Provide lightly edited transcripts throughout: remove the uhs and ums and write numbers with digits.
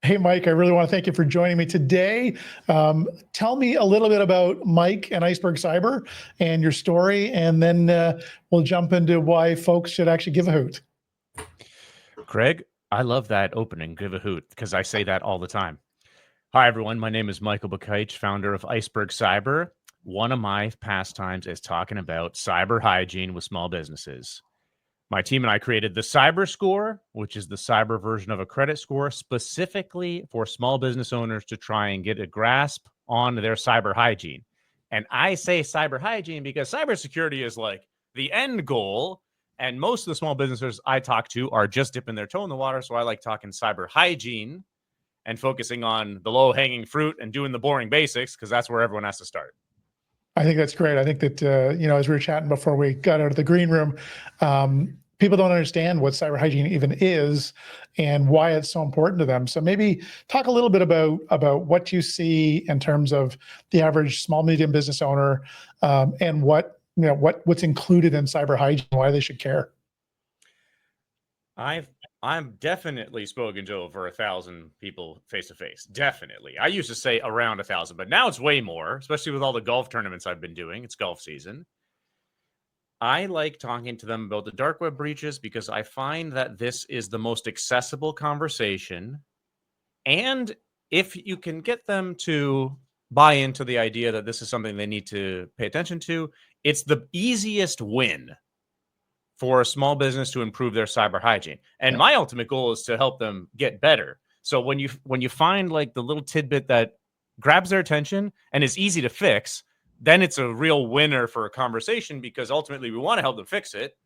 Hey, Mike, I really want to thank you for joining me today. Tell me a little bit about Mike and Iceberg Cyber and your story, and then we'll jump into why folks should actually give a hoot. Craig, I love that opening, give a hoot, because I say that all the time. Hi, everyone. My name is Michael Bakaich, founder of Iceberg Cyber. One of my pastimes is talking about cyber hygiene with small businesses. My team and I created the Cyber Score, which is the cyber version of a credit score specifically for small business owners to try and get a grasp on their cyber hygiene. And I say cyber hygiene because cybersecurity is like the end goal. And most of the small businesses I talk to are just dipping their toe in the water. So I like talking cyber hygiene and focusing on the low hanging fruit and doing the boring basics because that's where everyone has to start. I think that's great. I think that, as we were chatting before we got out of the green room, people don't understand what cyber hygiene even is and why it's so important to them. So maybe talk a little bit about what you see in terms of the average small, medium business owner, and what's included in cyber hygiene, why they should care. I'm definitely spoken to over 1,000 people face to face. Definitely. I used to say around 1,000, but now it's way more, especially with all the golf tournaments I've been doing. It's golf season. I like talking to them about the dark web breaches because I find that this is the most accessible conversation. And if you can get them to buy into the idea that this is something they need to pay attention to, it's the easiest win for a small business to improve their cyber hygiene. And my ultimate goal is to help them get better. So when you find like the little tidbit that grabs their attention and is easy to fix, then it's a real winner for a conversation because ultimately we want to help them fix it.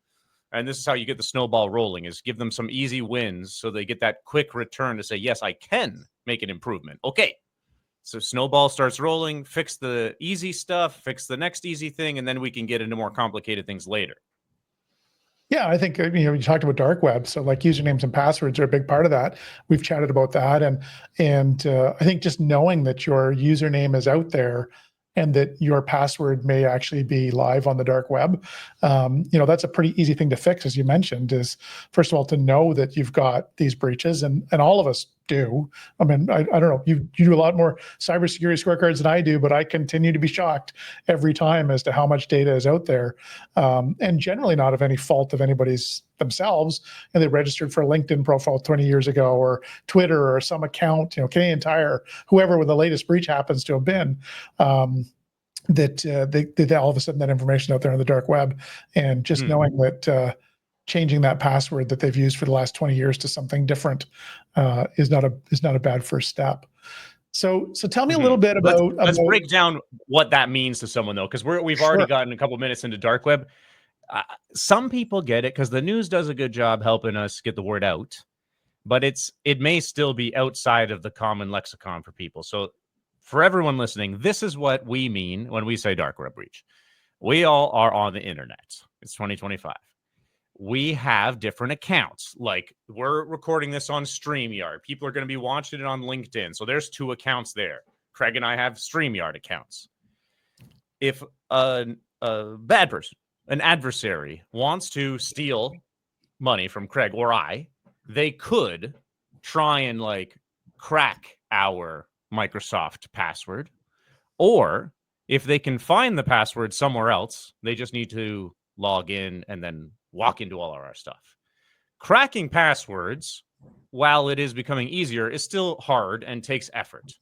And this is how you get the snowball rolling, is give them some easy wins so they get that quick return to say, yes, I can make an improvement. Okay. So snowball starts rolling, fix the easy stuff, fix the next easy thing, and then we can get into more complicated things later. Yeah, I think you talked about dark web, so like usernames and passwords are a big part of that. We've chatted about that, and I think just knowing that your username is out there and that your password may actually be live on the dark web, that's a pretty easy thing to fix, as you mentioned. Is first of all to know that you've got these breaches, and all of us do. I mean, I don't know, you do a lot more cybersecurity scorecards than I do, but I continue to be shocked every time as to how much data is out there, and generally not of any fault of anybody's themselves, and they registered for a LinkedIn profile 20 years ago, or Twitter, or some account, Canadian Tire, whoever the latest breach happens to have been. That all of a sudden that information out there on the dark web, and just knowing that changing that password that they've used for the last 20 years to something different is not a bad first step. So tell me a little bit about. Let's break down what that means to someone, though, because we've already gotten a couple minutes into dark web. Some people get it because the news does a good job helping us get the word out, but it may still be outside of the common lexicon for people. So for everyone listening, this is what we mean when we say dark web breach. We all are on the internet. It's 2025. We have different accounts. Like, we're recording this on StreamYard. People are going to be watching it on LinkedIn. So there's 2 accounts there. Craig and I have StreamYard accounts. If a bad person, an adversary, wants to steal money from Craig or I, they could try and crack our Microsoft password. Or if they can find the password somewhere else, they just need to log in and then walk into all of our stuff. Cracking passwords, while it is becoming easier, is still hard and takes effort.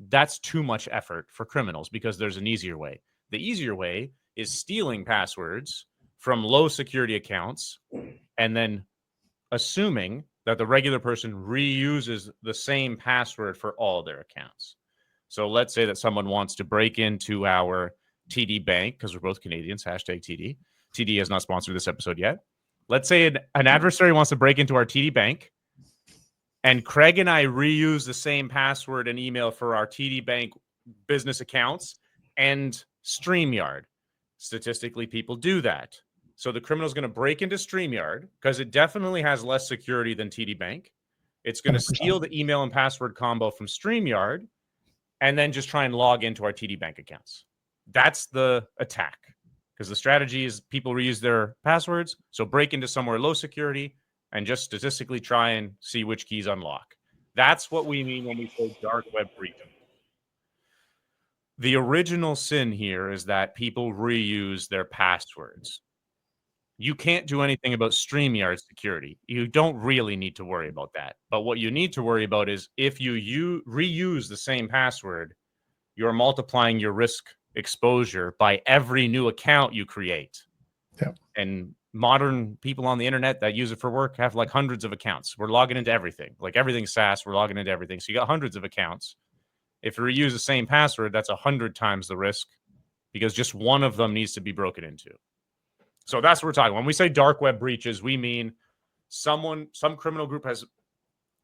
That's too much effort for criminals because there's an easier way. The easier way is stealing passwords from low security accounts and then assuming that the regular person reuses the same password for all their accounts. So let's say that someone wants to break into our TD Bank, because we're both Canadians, hashtag TD. TD has not sponsored this episode yet. Let's say an adversary wants to break into our TD Bank, and Craig and I reuse the same password and email for our TD Bank business accounts and StreamYard. Statistically, people do that. So the criminal is going to break into StreamYard because it definitely has less security than TD Bank. It's going to steal the email and password combo from StreamYard and then just try and log into our TD Bank accounts. That's the attack, because the strategy is people reuse their passwords. So break into somewhere low security and just statistically try and see which keys unlock. That's what we mean when we say dark web breach. The original sin here is that people reuse their passwords. You can't do anything about StreamYard security. You don't really need to worry about that. But what you need to worry about is if you reuse the same password, you're multiplying your risk exposure by every new account you create. Yeah. And modern people on the internet that use it for work have like hundreds of accounts. We're logging into everything. Like everything's SaaS, we're logging into everything. So you got hundreds of accounts. If you reuse the same password, that's 100 times the risk because just one of them needs to be broken into. So that's what we're talking. When we say dark web breaches, we mean some criminal group has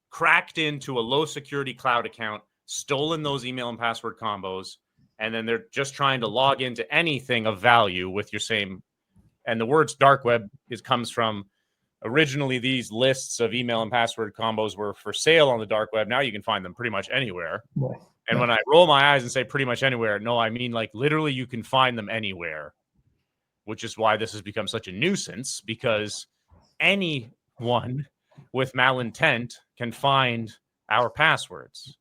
cracked into a low security cloud account, stolen those email and password combos, and then they're just trying to log into anything of value with your same. And the words dark web comes from originally these lists of email and password combos were for sale on the dark web. Now you can find them pretty much anywhere. And when I roll my eyes and say pretty much anywhere, no, I mean like literally you can find them anywhere, which is why this has become such a nuisance because anyone with malintent can find our passwords.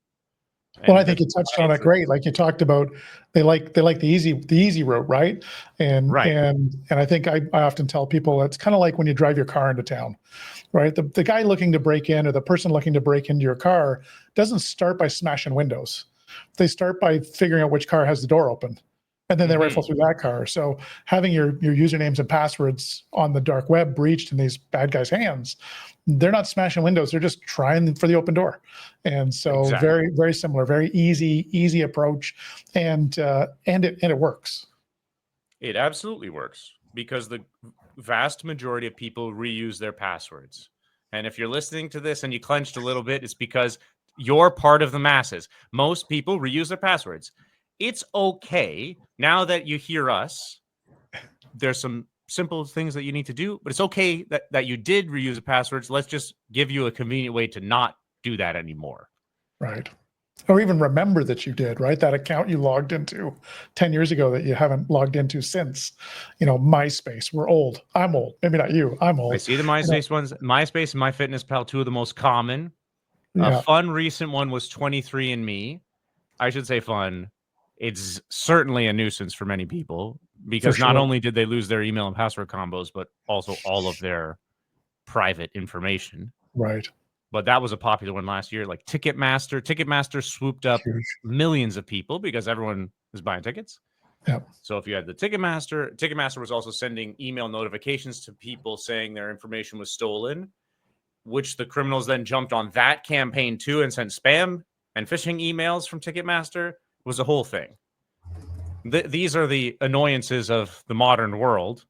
Well, I think you touched on it great. Like you talked about, they like the easy route, right? And I think I often tell people it's kind of like when you drive your car into town, right? The guy looking to break in or the person looking to break into your car doesn't start by smashing windows. They start by figuring out which car has the door open. And then they rifle through that car. So having your usernames and passwords on the dark web breached in these bad guys' hands, they're not smashing windows. They're just trying for the open door. And so very, very similar, very easy approach. And it works. It absolutely works because the vast majority of people reuse their passwords. And if you're listening to this and you clenched a little bit, it's because you're part of the masses. Most people reuse their passwords. It's okay now that you hear us. There's some simple things that you need to do, but it's okay that you did reuse the passwords. Let's just give you a convenient way to not do that anymore. Right. Or even remember that you did, right? That account you logged into 10 years ago that you haven't logged into since, MySpace. We're old. I'm old. Maybe not you. I'm old. I see the MySpace ones. MySpace and MyFitnessPal, two of the most common. A fun recent one was 23andMe. I should say fun. It's certainly a nuisance for many people because not only did they lose their email and password combos, but also all of their private information. Right. But that was a popular one last year. Like Ticketmaster. Ticketmaster swooped up millions of people because everyone was buying tickets. Yep. So if you had the Ticketmaster was also sending email notifications to people saying their information was stolen, which the criminals then jumped on that campaign too and sent spam and phishing emails from Ticketmaster. It was a whole thing. These are the annoyances of the modern world,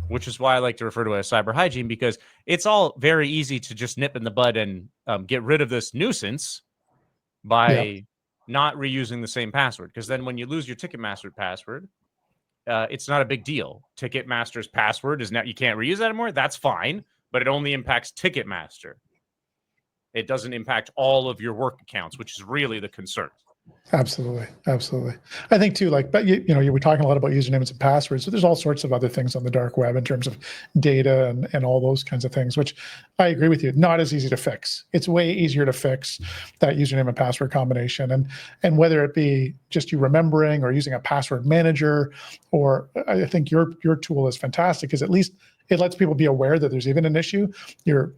which is why I like to refer to it as cyber hygiene, because it's all very easy to just nip in the bud and get rid of this nuisance by not reusing the same password. Because then when you lose your Ticketmaster password, it's not a big deal. Ticketmaster's password is now, you can't reuse that anymore. That's fine, but it only impacts Ticketmaster. It doesn't impact all of your work accounts, which is really the concern. Absolutely. I think too, like, but you were talking a lot about usernames and passwords. So there's all sorts of other things on the dark web in terms of data and all those kinds of things, which I agree with you, not as easy to fix. It's way easier to fix that username and password combination. And whether it be just you remembering or using a password manager, or I think your tool is fantastic because at least it lets people be aware that there's even an issue. Your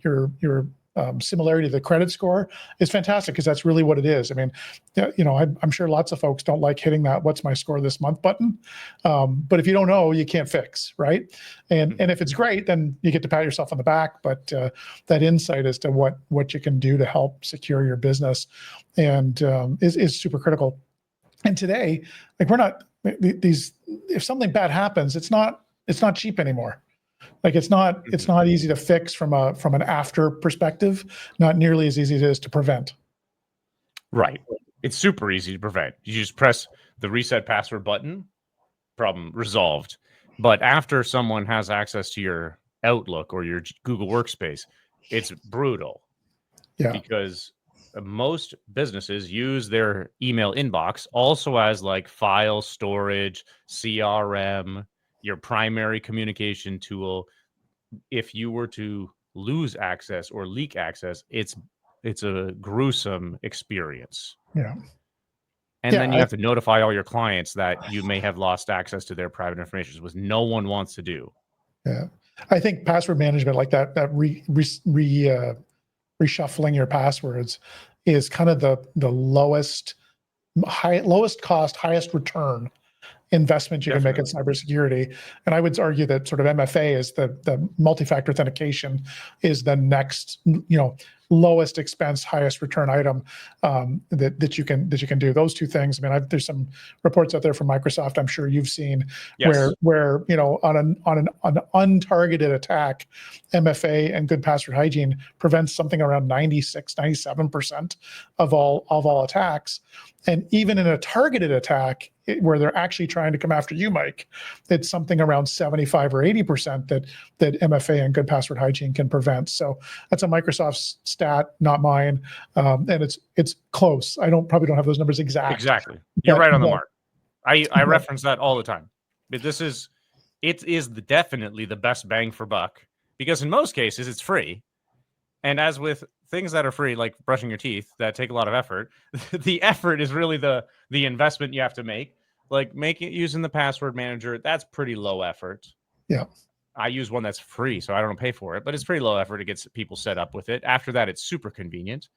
similarity to the credit score is fantastic because that's really what it is. I mean, I'm sure lots of folks don't like hitting that "What's my score this month" button, but if you don't know, you can't fix, right? And if it's great, then you get to pat yourself on the back. But that insight as to what you can do to help secure your business and is super critical. And today, like, we're not these. If something bad happens, it's not cheap anymore. Like it's not easy to fix from an after perspective, not nearly as easy as it is to prevent. Right. It's super easy to prevent. You just press the reset password button, problem resolved. But after someone has access to your Outlook or your Google Workspace, it's brutal. Yeah. Because most businesses use their email inbox also as like file storage, CRM, your primary communication tool. If you were to lose access or leak access, it's gruesome experience. Yeah. And then you have to notify all your clients that you may have lost access to their private information, which no one wants to do. Yeah. I think password management, like that reshuffling your passwords, is kind of the lowest cost, highest return investment you can make in cybersecurity. And I would argue that sort of MFA is the multi-factor authentication is the next, lowest expense, highest return item that you can do. Those two things. I mean, there's some reports out there from Microsoft, I'm sure you've seen, Yes. where on an untargeted attack, MFA and good password hygiene prevents something around 96-97% of all attacks. And even in a targeted attack, where they're actually trying to come after you, Mike, it's something around 75 or 80% that MFA and good password hygiene can prevent. So that's a Microsoft stat, not mine, and it's close. Probably don't have those numbers exact. Exactly, you're right on the mark. I reference that all the time. But it is definitely the best bang for buck, because in most cases it's free. And as with things that are free, like brushing your teeth, that take a lot of effort, the effort is really the investment you have to make. Like using the password manager, that's pretty low effort. Yeah. I use one that's free, so I don't pay for it, but it's pretty low effort to get people set up with it. After that, it's super convenient.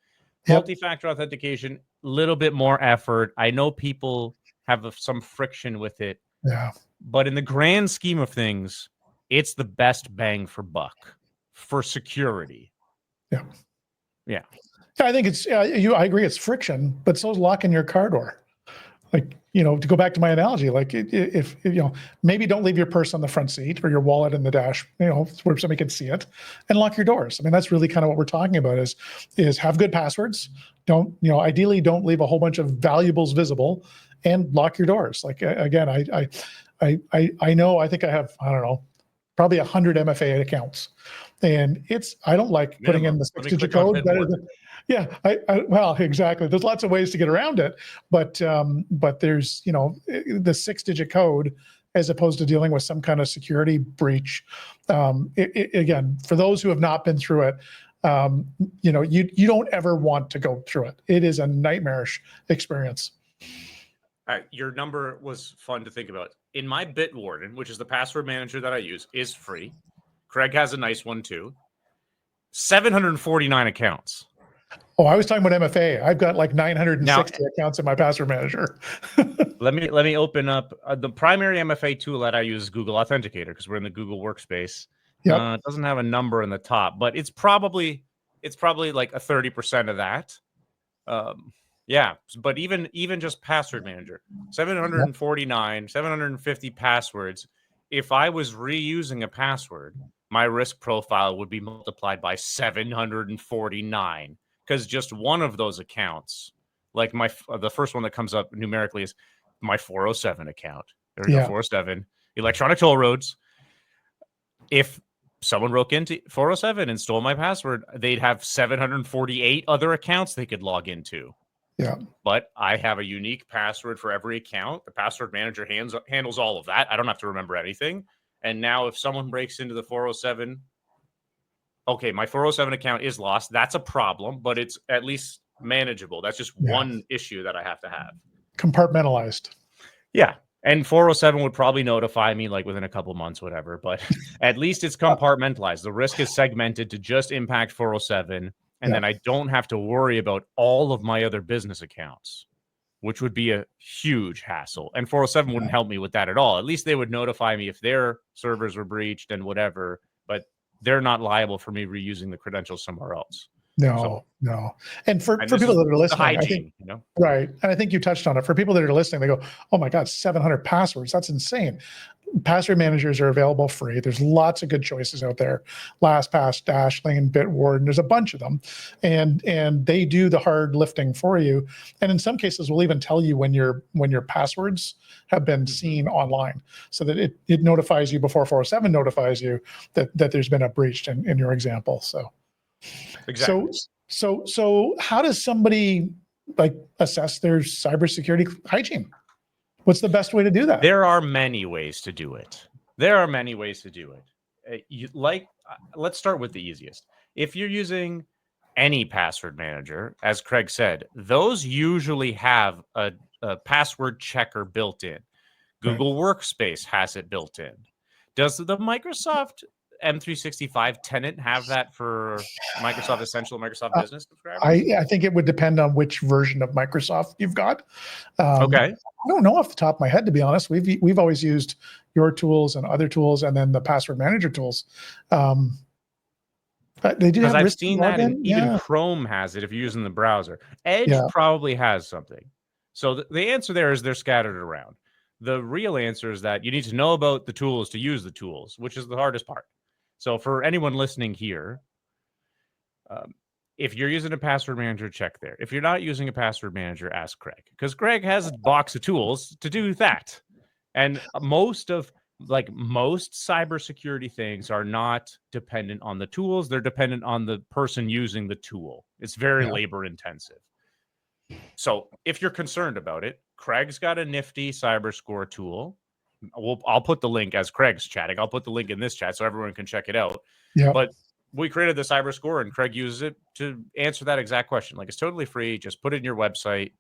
Yep. Multi-factor authentication, little bit more effort. I know people have some friction with it. Yeah. But in the grand scheme of things, it's the best bang for buck for security. Yeah. Yeah. I think it's I agree, it's friction, but so is locking your car door. Like, to go back to my analogy, like if maybe don't leave your purse on the front seat or your wallet in the dash, where somebody can see it, and lock your doors. I mean, that's really kind of what we're talking about is have good passwords. Ideally don't leave a whole bunch of valuables visible, and lock your doors. Like, again, I know, I think I have, I don't know, probably 100 MFA accounts. And I don't like putting in the 6-digit code better than, well, exactly. There's lots of ways to get around it, but there's, the 6-digit code, as opposed to dealing with some kind of security breach. Again, for those who have not been through it, you don't ever want to go through it. It is a nightmarish experience. All right, your number was fun to think about. In my Bitwarden, which is the password manager that I use, is free. Craig has a nice one too. 749 accounts. Oh, I was talking about MFA. I've got like 960 accounts in my password manager. Let me open up the primary MFA tool that I use is Google Authenticator, because we're in the Google workspace. Yep. It doesn't have a number in the top, but it's probably like a 30% of that. Yeah, but even just password manager, 749, 750 passwords. If I was reusing a password, my risk profile would be multiplied by 749, because just one of those accounts, like the first one that comes up numerically is my 407 account. There we go, 407, electronic toll roads. If someone broke into 407 and stole my password, they'd have 748 other accounts they could log into. Yeah. But I have a unique password for every account. The password manager handles all of that. I don't have to remember anything. And now if someone breaks into the 407, okay, my 407 account is lost. That's a problem, but it's at least manageable. That's just one issue that I have to have. Compartmentalized. Yeah. And 407 would probably notify me like within a couple months, whatever. But at least it's compartmentalized. The risk is segmented to just impact 407. And then I don't have to worry about all of my other business accounts, which would be a huge hassle. And 407 wouldn't help me with that at all. At least they would notify me if their servers were breached and whatever, but they're not liable for me reusing the credentials somewhere else. No. And for people that are listening, hygiene, I think, right. And I think you touched on it. For people that are listening, they go, oh my God, 700 passwords. That's insane. Password managers are available free. There's lots of good choices out there. LastPass, Dashlane, Bitwarden, there's a bunch of them. And they do the hard lifting for you. And in some cases, we'll even tell you when your passwords have been seen online, so that it notifies you before 407 notifies you that there's been a breach in your example. So exactly. So how does somebody assess their cybersecurity hygiene? What's the best way to do that? There are many ways to do it. Let's start with the easiest. If you're using any password manager, as Craig said, those usually have a password checker built in. Google Workspace has it built in. Does the Microsoft M365 tenant have that for Microsoft Essential, Microsoft Uh, Business subscribers? I think it would depend on which version of Microsoft you've got. Okay. I don't know off the top of my head, to be honest. We've always used your tools and other tools, and then the password manager tools. But they do Because have I've risky seen that, and login. even Yeah, Chrome has it if you're using the browser. Edge yeah, probably has something. So the answer there is they're scattered around. The real answer is that you need to know about the tools to use the tools, which is the hardest part. So for anyone listening here, if you're using a password manager, check there. If you're not using a password manager, ask Craig, because Craig has a box of tools to do that. And most cybersecurity things are not dependent on the tools. They're dependent on the person using the tool. It's very yeah, labor intensive. So if you're concerned about it, Craig's got a nifty cyber score tool. I'll put the link as Craig's chatting. I'll put the link in this chat so everyone can check it out. yeah. But we created the cyber score and Craig uses it to answer that exact question. Like, it's totally free. Just put it in your website.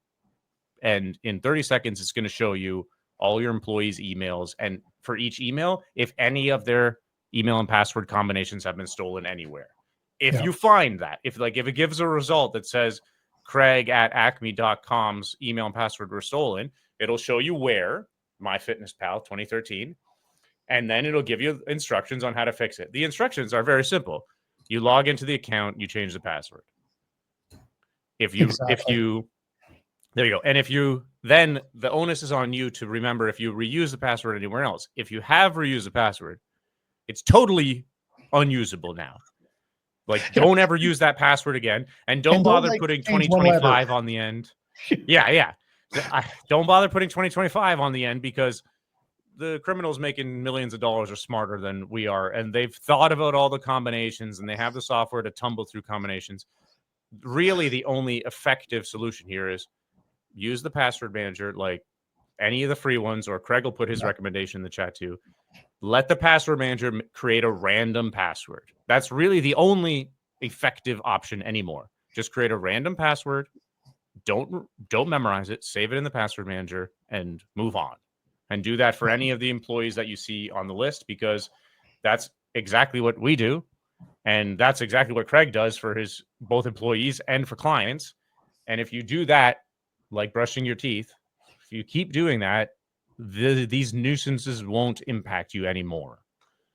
And in 30 seconds, it's going to show you all your employees' emails. And for each email, if any of their email and password combinations have been stolen anywhere. If Yeah. you find that, if it gives a result that says Craig at acme.com's email and password were stolen, it'll show you where, MyFitnessPal 2013, and then it'll give you instructions on how to fix it. The instructions are very simple. You log into the account, you change the password. If you there you go. And if you then the onus is on you to remember if you reuse the password anywhere else. If you have reused the password, it's totally unusable now. Like, don't ever use that password again, and don't bother putting change one letter. 2025 on the end. Yeah. Don't bother putting 2025 on the end, because the criminals making millions of dollars are smarter than we are, and they've thought about all the combinations, and they have the software to tumble through combinations. Really, the only effective solution here is use the password manager, like any of the free ones, or Craig will put his recommendation in the chat too. Let the password manager create a random password. That's really the only effective option anymore. Just create a random password. Don't memorize it. Save it in the password manager and move on. And do that for any of the employees that you see on the list, because that's exactly what we do. And that's exactly what Craig does for his both employees and for clients. And if you do that, like brushing your teeth, if you keep doing that, these nuisances won't impact you anymore.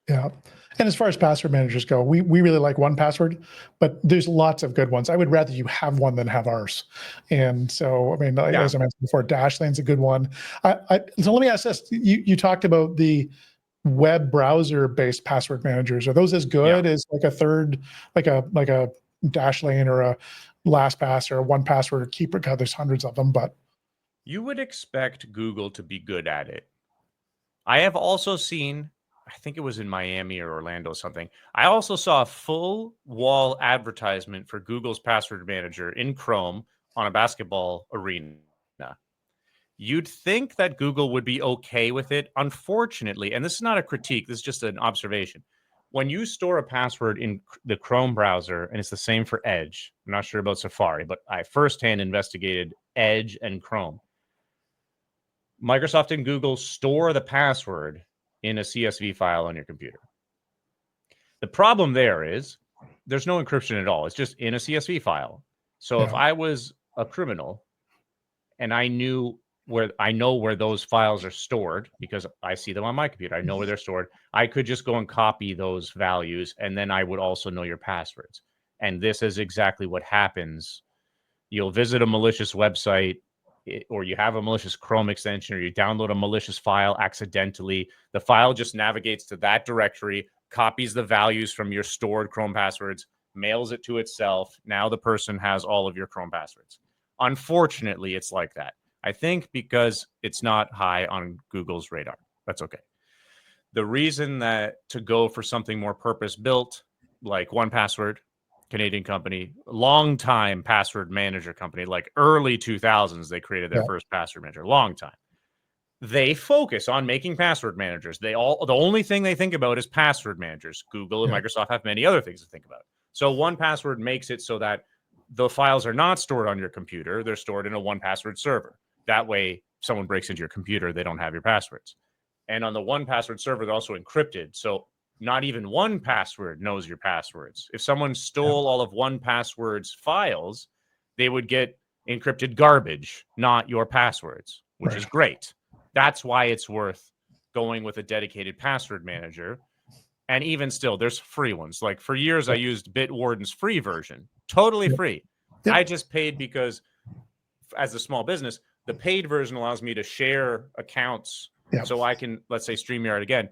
Yeah. And as far as password managers go, we really like 1Password, but there's lots of good ones. I would rather you have one than have ours. And so, I mean, as I mentioned before, Dashlane's a good one. So let me ask this. You talked about the web browser based password managers. Are those as good as like a third, like a Dashlane or a LastPass or a 1Password or Keeper? God, there's hundreds of them, but you would expect Google to be good at it. I have also seen, I think it was in Miami or Orlando or something, I also saw a full wall advertisement for Google's password manager in Chrome on a basketball arena. You'd think that Google would be okay with it. Unfortunately, and this is not a critique, this is just an observation. When you store a password in the Chrome browser, and it's the same for Edge, I'm not sure about Safari, but I firsthand investigated Edge and Chrome. Microsoft and Google store the password in a CSV file on your computer. The problem there is there's no encryption at all. It's just in a CSV file. So if I was a criminal and I know where those files are stored because I see them on my computer, I know where they're stored, I could just go and copy those values, and then I would also know your passwords. And this is exactly what happens. You'll visit a malicious website, or you have a malicious Chrome extension, or you download a malicious file accidentally. The file just navigates to that directory, copies the values from your stored Chrome passwords, mails it to itself. Now the person has all of your Chrome passwords. Unfortunately, it's like that. I think because it's not high on Google's radar. That's okay. The reason that to go for something more purpose-built, like 1Password, Canadian company, long time password manager company, like early 2000s, they created their first password manager, long time. They focus on making password managers. The only thing they think about is password managers. Google and Microsoft have many other things to think about. So 1Password makes it so that the files are not stored on your computer. They're stored in a 1Password server. That way, someone breaks into your computer, they don't have your passwords. And on the 1Password server, they're also encrypted. So not even 1Password knows your passwords. If someone stole all of 1Password's files, they would get encrypted garbage, not your passwords, which is great. That's why it's worth going with a dedicated password manager. And even still, there's free ones. Like for years, I used Bitwarden's free version, totally free. I just paid because as a small business, the paid version allows me to share accounts. So I can, let's say StreamYard again.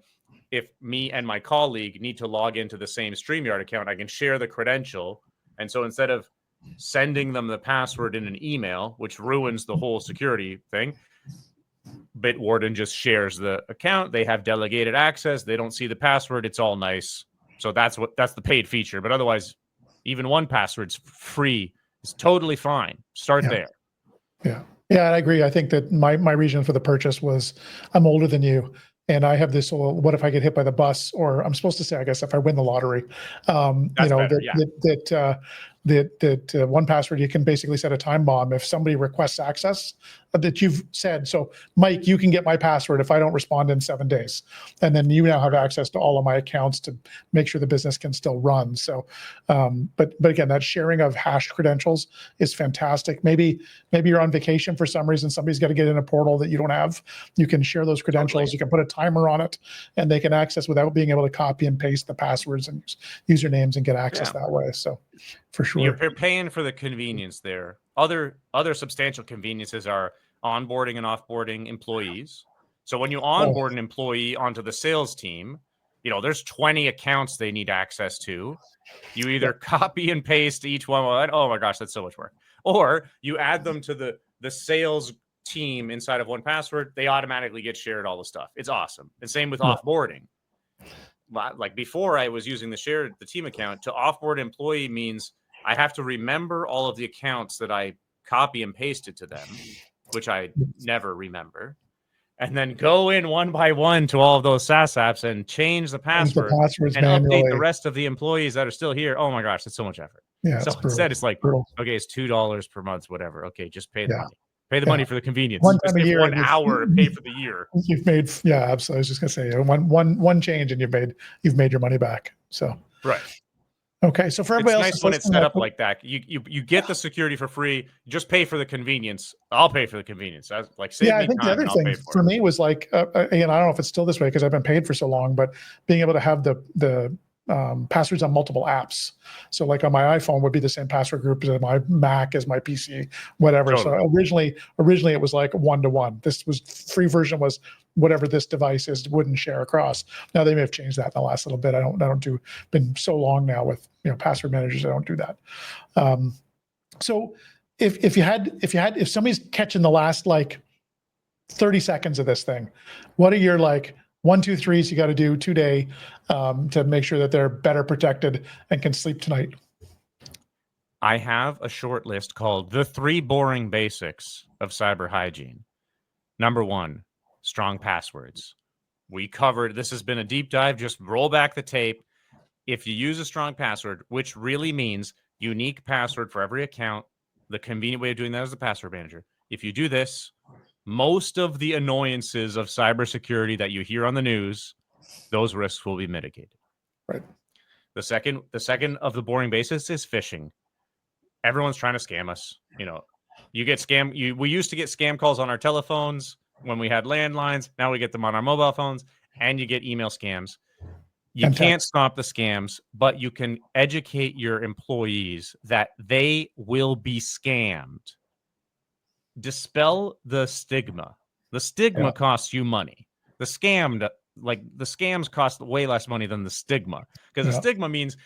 If me and my colleague need to log into the same StreamYard account, I can share the credential. And so instead of sending them the password in an email, which ruins the whole security thing, Bitwarden just shares the account. They have delegated access. They don't see the password. It's all nice. So that's the paid feature. But otherwise, even 1Password's free. It's totally fine. Start there. Yeah, I agree. I think that my reason for the purchase was I'm older than you. And I have this, well, what if I get hit by the bus? Or I'm supposed to say, I guess, if I win the lottery, That's better, that 1Password, you can basically set a time bomb. If somebody requests access that you've said, so Mike, you can get my password if I don't respond in 7 days. And then you now have access to all of my accounts to make sure the business can still run. So, but again, that sharing of hashed credentials is fantastic. Maybe you're on vacation for some reason, somebody's got to get in a portal that you don't have. You can share those credentials. You can put a timer on it and they can access without being able to copy and paste the passwords and usernames and get access that way. So for sure. You're paying for the convenience there. Other substantial conveniences are onboarding and offboarding employees. So when you onboard an employee onto the sales team, there's 20 accounts they need access to. You either copy and paste each one. Oh my gosh, that's so much work. Or you add them to the sales team inside of 1Password. They automatically get shared all the stuff. It's awesome. And same with offboarding. Like before, I was using the team account. To offboard employee means I have to remember all of the accounts that I copy and pasted to them, which I never remember, and then go in one by one to all of those SaaS apps and change the password and manually. Update the rest of the employees that are still here. Oh my gosh, that's so much effort. So instead, it's like, okay, it's $2 per month, whatever. Okay, just pay the money. Pay the money for the convenience. One time a year, 1 hour, pay for the year. You've made, absolutely. I was just gonna say one change and you've made your money back. So right. Okay, so for everybody else, it's nice when it's set up like that. You get the security for free. Just pay for the convenience. I'll pay for the convenience. I think the other thing for me was like, again, I don't know if it's still this way because I've been paid for so long, but being able to have the passwords on multiple apps. So like on my iPhone would be the same password group as my Mac, as my PC, whatever. Totally. So originally it was like 1-to-1. This was free version was whatever this device is wouldn't share across. Now they may have changed that in the last little bit. I don't do, been so long now with password managers. I don't do that. So if somebody's catching the last like 30 seconds of this thing, what are your like 1, 2, 3s you got to do today to make sure that they're better protected and can sleep tonight? I have a short list called The 3 Boring Basics of Cyber Hygiene. Number 1, strong passwords. We covered, this has been a deep dive. Just roll back the tape. If you use a strong password, which really means unique password for every account, the convenient way of doing that is the password manager. If you do this, most of the annoyances of cybersecurity that you hear on the news, those risks will be mitigated. Right. The second of the boring basics is phishing. Everyone's trying to scam us. You get scam. We used to get scam calls on our telephones when we had landlines. Now we get them on our mobile phones, and you get email scams. You can't stop the scams, but you can educate your employees that they will be scammed. Dispel the stigma. The stigma costs you money. The scams cost way less money than the stigma, because the stigma means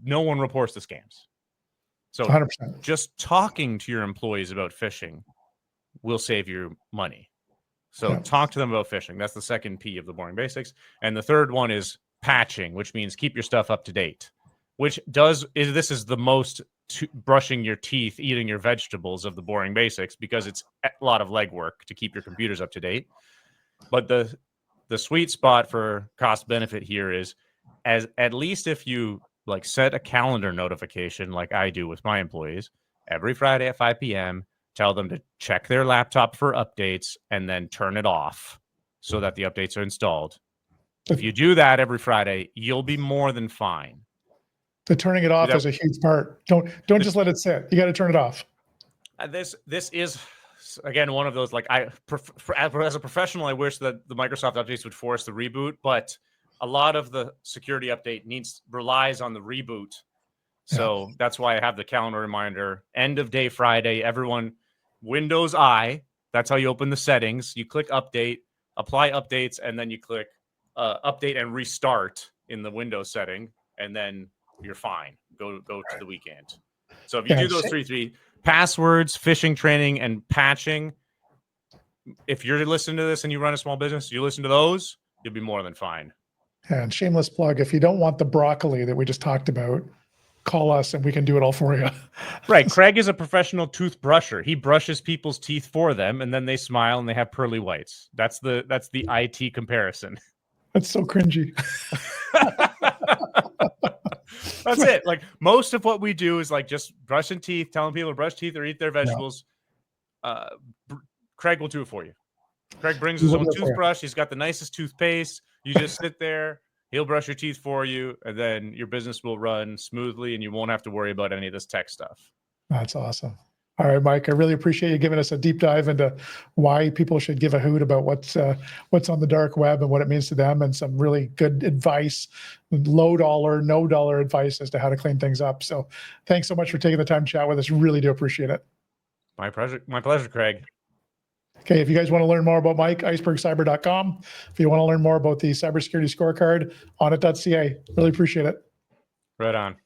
no one reports the scams. So 100%. Just talking to your employees about phishing will save you money. So talk to them about phishing. That's the second P of the boring basics. And the third one is patching, which means keep your stuff up to date, this is the most brushing your teeth, eating your vegetables of the boring basics, because it's a lot of legwork to keep your computers up to date. But the sweet spot for cost benefit here is, at least if you like set a calendar notification like I do with my employees every Friday at 5 p.m. Tell them to check their laptop for updates and then turn it off so that the updates are installed. If you do that every Friday, you'll be more than fine. The turning it off is a huge part. Don't just let it sit. You got to turn it off. This is, again, one of those, like, as a professional, I wish that the Microsoft updates would force the reboot, but a lot of the security update relies on the reboot. So that's why I have the calendar reminder. End of day Friday, everyone, Windows I, that's how you open the settings. You click update, apply updates, and then you click update and restart in the Windows setting, and then you're fine. Go to the weekend. So if you do those three passwords, phishing training, and patching, if you're listening to this and you run a small business, you listen to those, you'll be more than fine. And shameless plug, if you don't want the broccoli that we just talked about, call us and we can do it all for you. Right. Craig is a professional toothbrusher. He brushes people's teeth for them, and then they smile and they have pearly whites. That's the IT comparison. That's so cringy. That's it. Like, most of what we do is like just brushing teeth, telling people to brush teeth or eat their vegetables. Craig will do it for you. Craig brings his own toothbrush. He's got the nicest toothpaste. You just sit there. He'll brush your teeth for you, and then your business will run smoothly, and you won't have to worry about any of this tech stuff. That's awesome. All right, Mike, I really appreciate you giving us a deep dive into why people should give a hoot about what's on the dark web and what it means to them, and some really good advice, low dollar, no dollar advice as to how to clean things up. So thanks so much for taking the time to chat with us. Really do appreciate it. My pleasure, Craig. Okay, if you guys want to learn more about Mike, icebergcyber.com. If you want to learn more about the cybersecurity scorecard, onit.ca. Really appreciate it. Right on.